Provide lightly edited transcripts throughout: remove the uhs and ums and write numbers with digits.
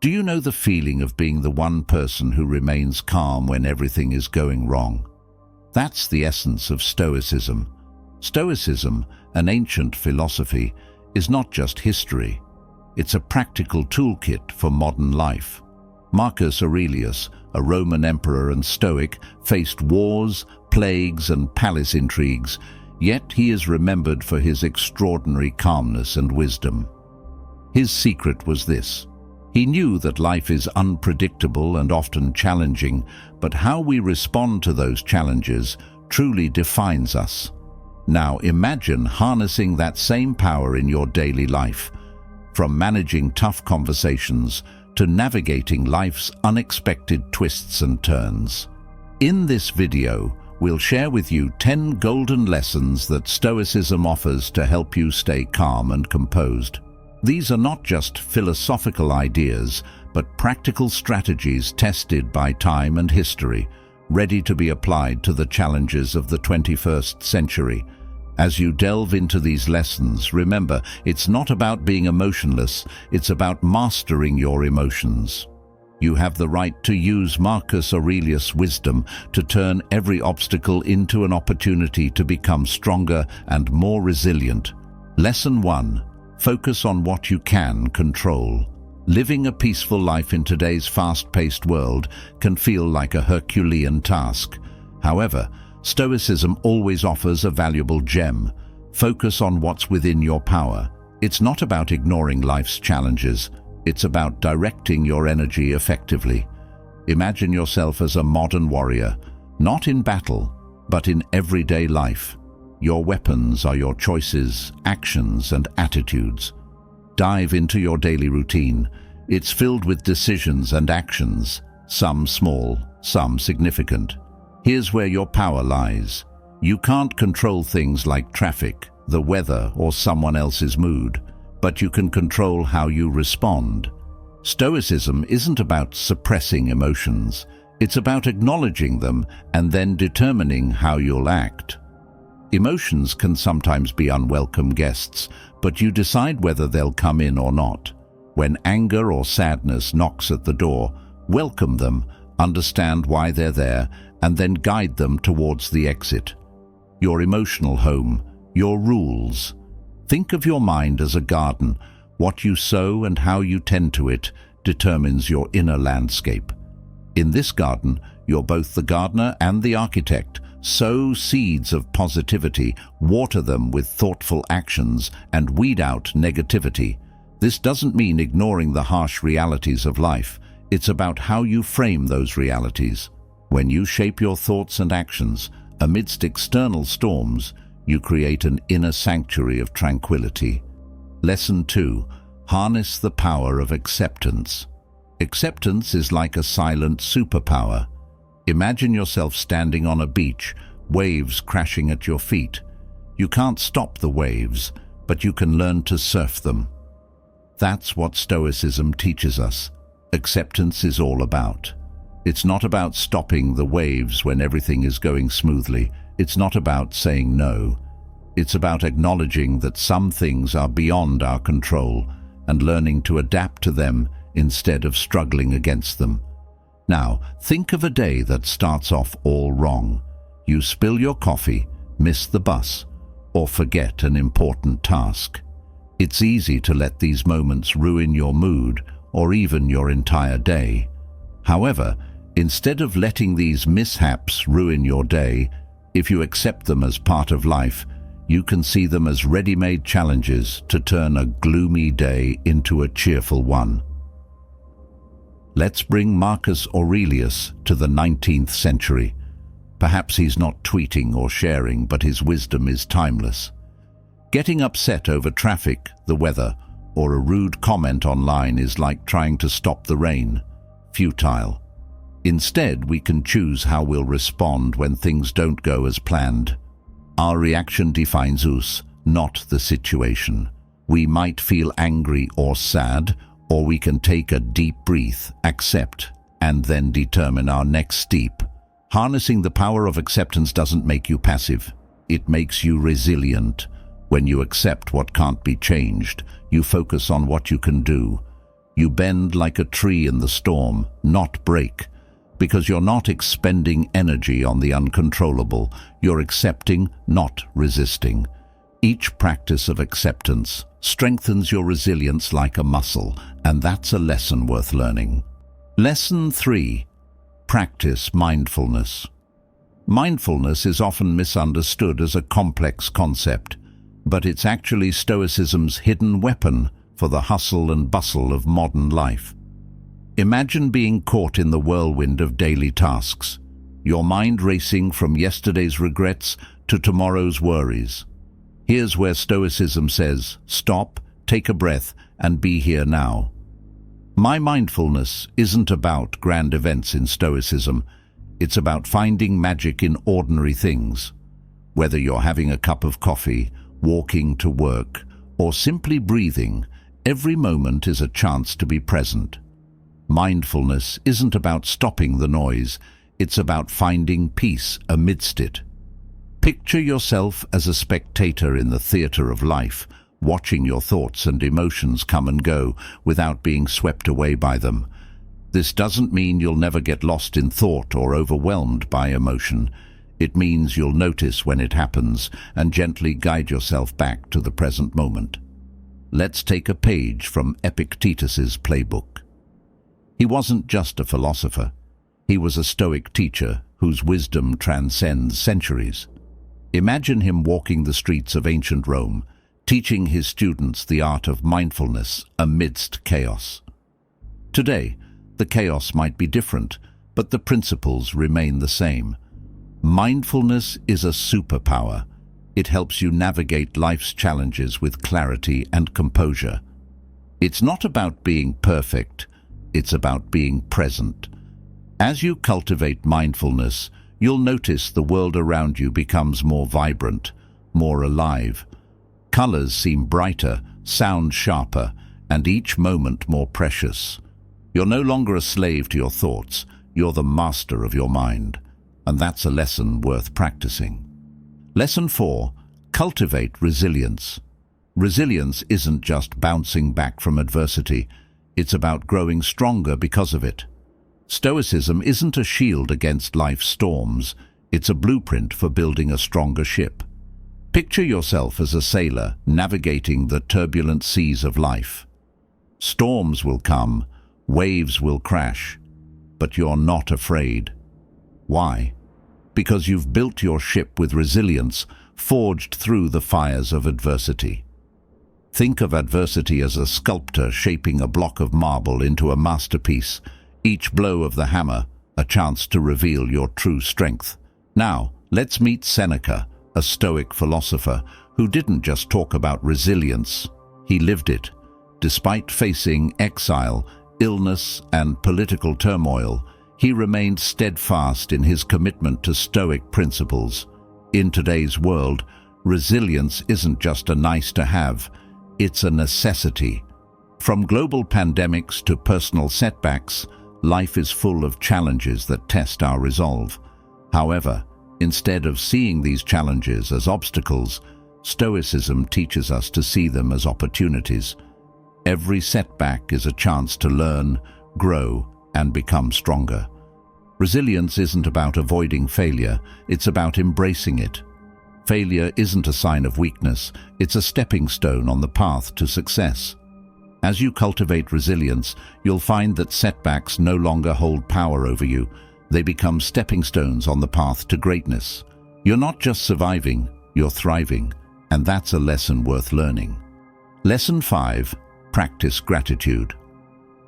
Do you know the feeling of being the one person who remains calm when everything is going wrong? That's the essence of Stoicism. Stoicism, an ancient philosophy, is not just history. It's a practical toolkit for modern life. Marcus Aurelius, a Roman emperor and Stoic, faced wars, plagues, and palace intrigues, yet he is remembered for his extraordinary calmness and wisdom. His secret was this: he knew that life is unpredictable and often challenging, but how we respond to those challenges truly defines us. Now imagine harnessing that same power in your daily life, from managing tough conversations to navigating life's unexpected twists and turns. In this video, we'll share with you 10 golden lessons that Stoicism offers to help you stay calm and composed. These are not just philosophical ideas, but practical strategies tested by time and history, ready to be applied to the challenges of the 21st century. As you delve into these lessons, remember, it's not about being emotionless, it's about mastering your emotions. You have the right to use Marcus Aurelius' wisdom to turn every obstacle into an opportunity to become stronger and more resilient. Lesson 1. Focus on what you can control. Living a peaceful life in today's fast-paced world can feel like a Herculean task. However, Stoicism always offers a valuable gem. Focus on what's within your power. It's not about ignoring life's challenges. It's about directing your energy effectively. Imagine yourself as a modern warrior, not in battle, but in everyday life. Your weapons are your choices, actions, and attitudes. Dive into your daily routine. It's filled with decisions and actions, some small, some significant. Here's where your power lies. You can't control things like traffic, the weather, or someone else's mood, but you can control how you respond. Stoicism isn't about suppressing emotions. It's about acknowledging them and then determining how you'll act. Emotions can sometimes be unwelcome guests, but you decide whether they'll come in or not. When anger or sadness knocks at the door, welcome them, understand why they're there, and then guide them towards the exit. Your emotional home, your rules. Think of your mind as a garden. What you sow and how you tend to it determines your inner landscape. In this garden, you're both the gardener and the architect. Sow seeds of positivity, water them with thoughtful actions, and weed out negativity. This doesn't mean ignoring the harsh realities of life. It's about how you frame those realities. When you shape your thoughts and actions amidst external storms, you create an inner sanctuary of tranquility. Lesson 2. Harness the power of acceptance. Acceptance is like a silent superpower. Imagine yourself standing on a beach, waves crashing at your feet. You can't stop the waves, but you can learn to surf them. That's what Stoicism teaches us. Acceptance is all about. It's not about stopping the waves when everything is going smoothly. It's not about saying no. It's about acknowledging that some things are beyond our control and learning to adapt to them instead of struggling against them. Now, think of a day that starts off all wrong. You spill your coffee, miss the bus, or forget an important task. It's easy to let these moments ruin your mood or even your entire day. However, instead of letting these mishaps ruin your day, if you accept them as part of life, you can see them as ready-made challenges to turn a gloomy day into a cheerful one. Let's bring Marcus Aurelius to the 19th century. Perhaps he's not tweeting or sharing, but his wisdom is timeless. Getting upset over traffic, the weather, or a rude comment online is like trying to stop the rain. Futile. Instead, we can choose how we'll respond when things don't go as planned. Our reaction defines us, not the situation. We might feel angry or sad, or we can take a deep breath, accept, and then determine our next step. Harnessing the power of acceptance doesn't make you passive. It makes you resilient. When you accept what can't be changed, you focus on what you can do. You bend like a tree in the storm, not break, because you're not expending energy on the uncontrollable. You're accepting, not resisting. Each practice of acceptance strengthens your resilience like a muscle, and that's a lesson worth learning. Lesson 3. Practice mindfulness. Mindfulness is often misunderstood as a complex concept, but it's actually Stoicism's hidden weapon for the hustle and bustle of modern life. Imagine being caught in the whirlwind of daily tasks, your mind racing from yesterday's regrets to tomorrow's worries. Here's where Stoicism says, stop, take a breath, and be here now. My mindfulness isn't about grand events in Stoicism. It's about finding magic in ordinary things. Whether you're having a cup of coffee, walking to work, or simply breathing, every moment is a chance to be present. Mindfulness isn't about stopping the noise, it's about finding peace amidst it. Picture yourself as a spectator in the theater of life, watching your thoughts and emotions come and go without being swept away by them. This doesn't mean you'll never get lost in thought or overwhelmed by emotion. It means you'll notice when it happens and gently guide yourself back to the present moment. Let's take a page from Epictetus's playbook. He wasn't just a philosopher. He was a Stoic teacher whose wisdom transcends centuries. Imagine him walking the streets of ancient Rome, teaching his students the art of mindfulness amidst chaos. Today, the chaos might be different, but the principles remain the same. Mindfulness is a superpower. It helps you navigate life's challenges with clarity and composure. It's not about being perfect, it's about being present. As you cultivate mindfulness, you'll notice the world around you becomes more vibrant, more alive. Colors seem brighter, sound sharper, and each moment more precious. You're no longer a slave to your thoughts, you're the master of your mind. And that's a lesson worth practicing. Lesson 4. Cultivate resilience. Resilience isn't just bouncing back from adversity, it's about growing stronger because of it. Stoicism isn't a shield against life's storms, it's a blueprint for building a stronger ship. Picture yourself as a sailor navigating the turbulent seas of life. Storms will come, waves will crash, but you're not afraid. Why? Because you've built your ship with resilience, forged through the fires of adversity. Think of adversity as a sculptor shaping a block of marble into a masterpiece, each blow of the hammer a chance to reveal your true strength. Now, let's meet Seneca, a Stoic philosopher who didn't just talk about resilience, he lived it. Despite facing exile, illness, and political turmoil, he remained steadfast in his commitment to Stoic principles. In today's world, resilience isn't just a nice-to-have, it's a necessity. From global pandemics to personal setbacks, life is full of challenges that test our resolve. However, instead of seeing these challenges as obstacles, Stoicism teaches us to see them as opportunities. Every setback is a chance to learn, grow, and become stronger. Resilience isn't about avoiding failure, it's about embracing it. Failure isn't a sign of weakness, it's a stepping stone on the path to success. As you cultivate resilience, you'll find that setbacks no longer hold power over you. They become stepping stones on the path to greatness. You're not just surviving, you're thriving, and that's a lesson worth learning. Lesson 5. Practice gratitude.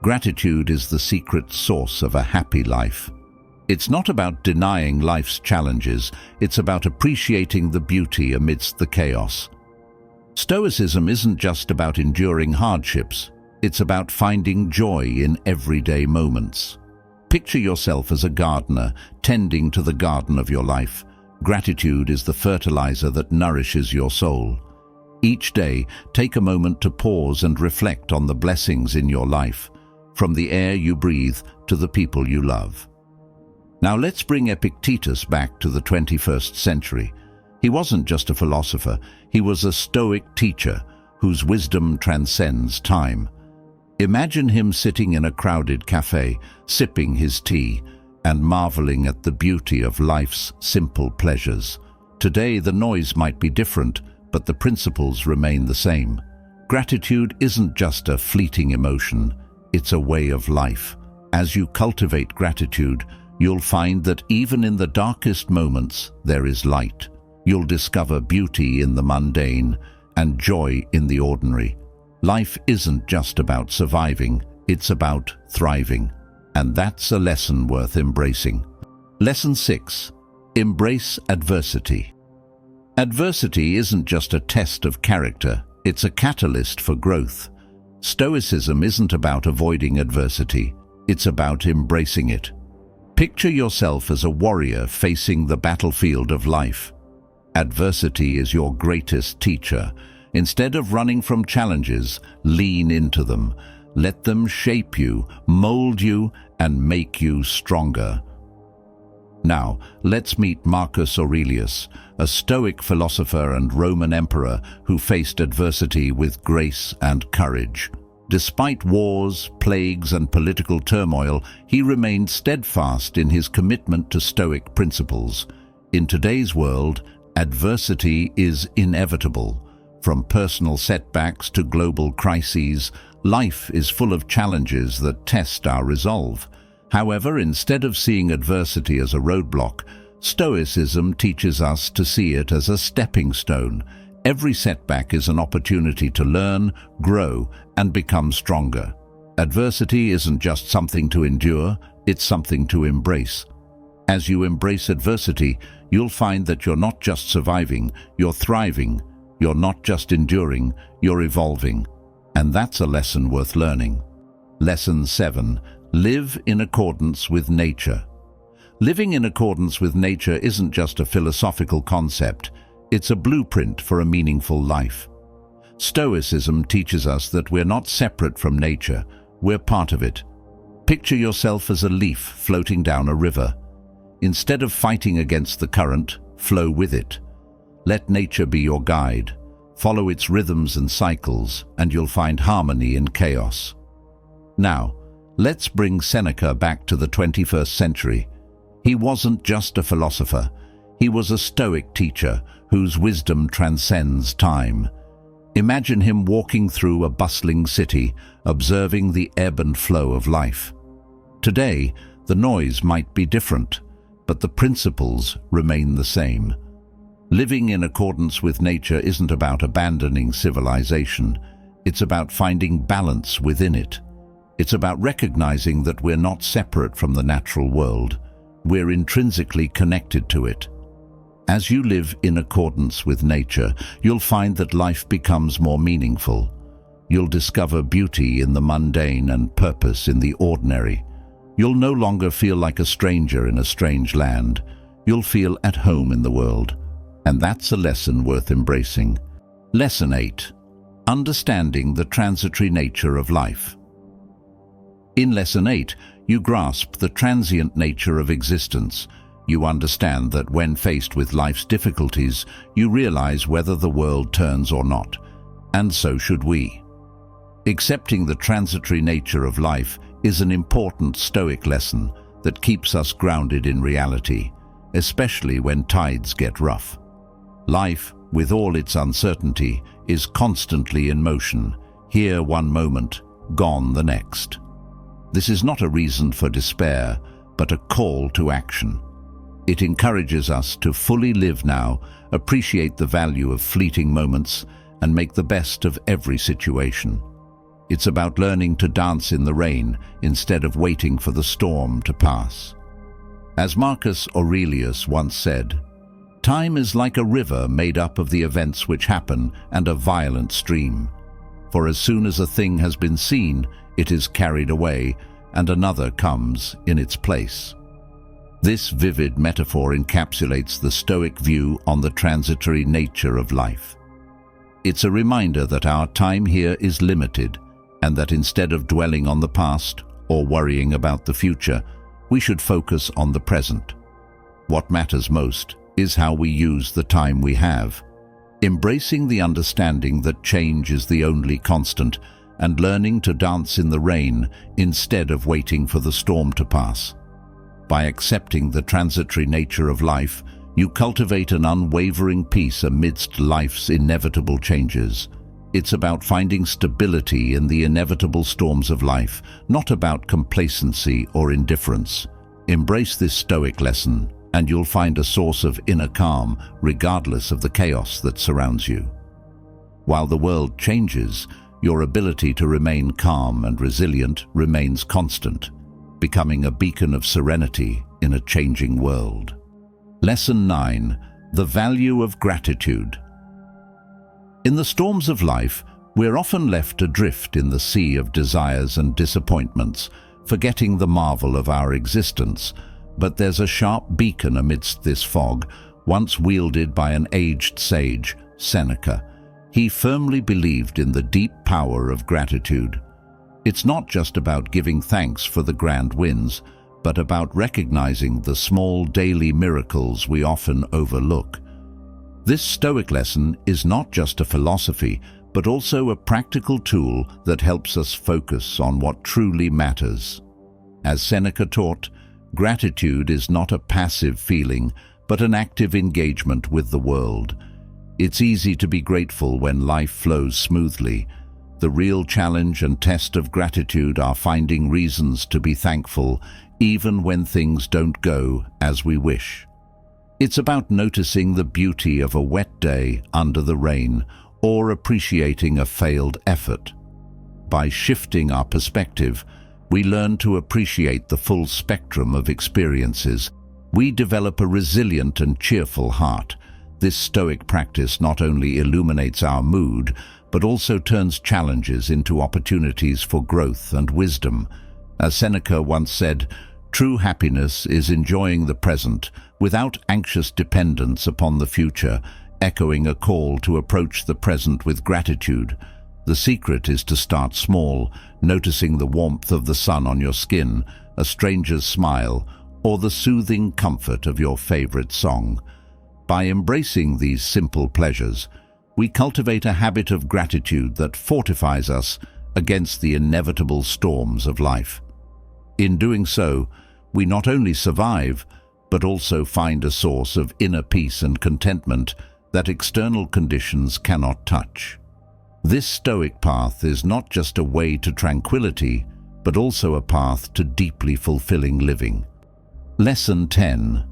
Gratitude is the secret source of a happy life. It's not about denying life's challenges, it's about appreciating the beauty amidst the chaos. Stoicism isn't just about enduring hardships, it's about finding joy in everyday moments. Picture yourself as a gardener, tending to the garden of your life. Gratitude is the fertilizer that nourishes your soul. Each day, take a moment to pause and reflect on the blessings in your life, from the air you breathe to the people you love. Now let's bring Epictetus back to the 21st century. He wasn't just a philosopher, he was a Stoic teacher whose wisdom transcends time. Imagine him sitting in a crowded cafe, sipping his tea, and marveling at the beauty of life's simple pleasures. Today, the noise might be different, but the principles remain the same. Gratitude isn't just a fleeting emotion, it's a way of life. As you cultivate gratitude, you'll find that even in the darkest moments, there is light. You'll discover beauty in the mundane and joy in the ordinary. Life isn't just about surviving, it's about thriving. And that's a lesson worth embracing. Lesson 6. Embrace adversity. Adversity isn't just a test of character, it's a catalyst for growth. Stoicism isn't about avoiding adversity, it's about embracing it. Picture yourself as a warrior facing the battlefield of life. Adversity is your greatest teacher. Instead of running from challenges, lean into them. Let them shape you, mold you, and make you stronger. Now, let's meet Marcus Aurelius, a Stoic philosopher and Roman emperor who faced adversity with grace and courage. Despite wars, plagues, and political turmoil, he remained steadfast in his commitment to Stoic principles. In today's world, adversity is inevitable. From personal setbacks to global crises, life is full of challenges that test our resolve. However, instead of seeing adversity as a roadblock, Stoicism teaches us to see it as a stepping stone. Every setback is an opportunity to learn, grow, and become stronger. Adversity isn't just something to endure, it's something to embrace. As you embrace adversity, you'll find that you're not just surviving, you're thriving. You're not just enduring, you're evolving. And that's a lesson worth learning. Lesson 7. Live in accordance with nature. Living in accordance with nature isn't just a philosophical concept, it's a blueprint for a meaningful life. Stoicism teaches us that we're not separate from nature, we're part of it. Picture yourself as a leaf floating down a river. Instead of fighting against the current, flow with it. Let nature be your guide. Follow its rhythms and cycles, and you'll find harmony in chaos. Now, let's bring Seneca back to the 21st century. He wasn't just a philosopher. He was a Stoic teacher whose wisdom transcends time. Imagine him walking through a bustling city, observing the ebb and flow of life. Today, the noise might be different, but the principles remain the same. Living in accordance with nature isn't about abandoning civilization. It's about finding balance within it. It's about recognizing that we're not separate from the natural world. We're intrinsically connected to it. As you live in accordance with nature, you'll find that life becomes more meaningful. You'll discover beauty in the mundane and purpose in the ordinary. You'll no longer feel like a stranger in a strange land. You'll feel at home in the world. And that's a lesson worth embracing. Lesson 8. Understanding the transitory nature of life. In Lesson 8, you grasp the transient nature of existence. You understand that when faced with life's difficulties, you realize whether the world turns or not. And so should we. Accepting the transitory nature of life is an important Stoic lesson that keeps us grounded in reality, especially when tides get rough. Life, with all its uncertainty, is constantly in motion, here one moment, gone the next. This is not a reason for despair, but a call to action. It encourages us to fully live now, appreciate the value of fleeting moments, and make the best of every situation. It's about learning to dance in the rain instead of waiting for the storm to pass. As Marcus Aurelius once said, "Time is like a river made up of the events which happen and a violent stream. For as soon as a thing has been seen, it is carried away, and another comes in its place." This vivid metaphor encapsulates the Stoic view on the transitory nature of life. It's a reminder that our time here is limited, and that instead of dwelling on the past or worrying about the future, we should focus on the present. What matters most is how we use the time we have. Embracing the understanding that change is the only constant and learning to dance in the rain instead of waiting for the storm to pass. By accepting the transitory nature of life, you cultivate an unwavering peace amidst life's inevitable changes. It's about finding stability in the inevitable storms of life, not about complacency or indifference. Embrace this Stoic lesson, and you'll find a source of inner calm regardless of the chaos that surrounds you. While the world changes, your ability to remain calm and resilient remains constant, becoming a beacon of serenity in a changing world. Lesson 9. The value of gratitude. In the storms of life, we're often left adrift in the sea of desires and disappointments, forgetting the marvel of our existence. But there's a sharp beacon amidst this fog, once wielded by an aged sage, Seneca. He firmly believed in the deep power of gratitude. It's not just about giving thanks for the grand wins, but about recognizing the small daily miracles we often overlook. This Stoic lesson is not just a philosophy, but also a practical tool that helps us focus on what truly matters. As Seneca taught, gratitude is not a passive feeling, but an active engagement with the world. It's easy to be grateful when life flows smoothly. The real challenge and test of gratitude are finding reasons to be thankful, even when things don't go as we wish. It's about noticing the beauty of a wet day under the rain, or appreciating a failed effort. By shifting our perspective, we learn to appreciate the full spectrum of experiences. We develop a resilient and cheerful heart. This Stoic practice not only illuminates our mood, but also turns challenges into opportunities for growth and wisdom. As Seneca once said, true happiness is enjoying the present without anxious dependence upon the future, echoing a call to approach the present with gratitude. The secret is to start small, noticing the warmth of the sun on your skin, a stranger's smile, or the soothing comfort of your favorite song. By embracing these simple pleasures, we cultivate a habit of gratitude that fortifies us against the inevitable storms of life. In doing so, we not only survive, but also find a source of inner peace and contentment that external conditions cannot touch. This Stoic path is not just a way to tranquility, but also a path to deeply fulfilling living. Lesson 10.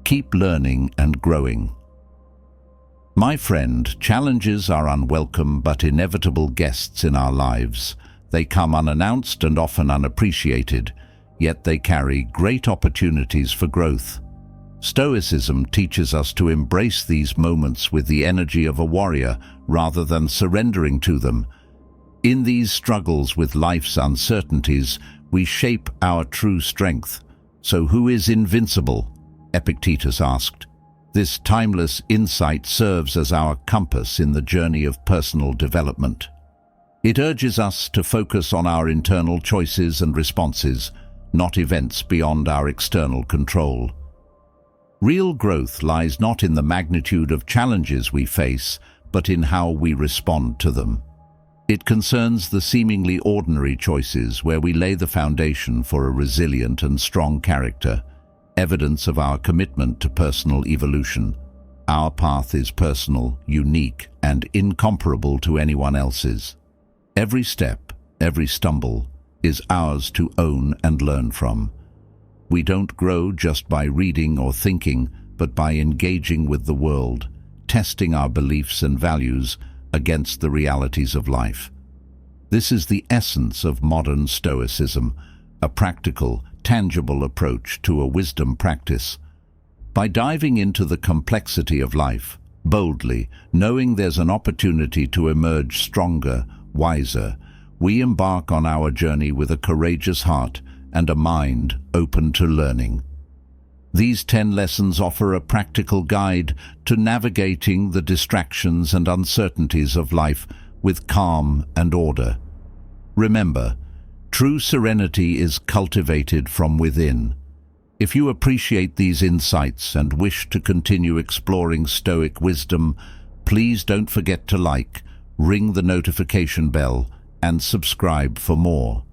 Keep learning and growing. My friend, challenges are unwelcome but inevitable guests in our lives. They come unannounced and often unappreciated, yet they carry great opportunities for growth. Stoicism teaches us to embrace these moments with the energy of a warrior rather than surrendering to them. In these struggles with life's uncertainties, we shape our true strength. So who is invincible? Epictetus asked. This timeless insight serves as our compass in the journey of personal development. It urges us to focus on our internal choices and responses, not events beyond our external control. Real growth lies not in the magnitude of challenges we face, but in how we respond to them. It concerns the seemingly ordinary choices where we lay the foundation for a resilient and strong character, evidence of our commitment to personal evolution. Our path is personal, unique, and incomparable to anyone else's. Every step, every stumble, is ours to own and learn from. We don't grow just by reading or thinking, but by engaging with the world, testing our beliefs and values against the realities of life. This is the essence of modern Stoicism, a practical, tangible approach to a wisdom practice. By diving into the complexity of life, boldly, knowing there's an opportunity to emerge stronger, wiser, we embark on our journey with a courageous heart and a mind open to learning. These 10 lessons offer a practical guide to navigating the distractions and uncertainties of life with calm and order. Remember, true serenity is cultivated from within. If you appreciate these insights and wish to continue exploring Stoic wisdom, please don't forget to like, ring the notification bell, and subscribe for more.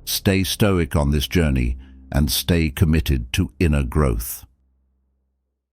Stay stoic on this journey and stay committed to inner growth.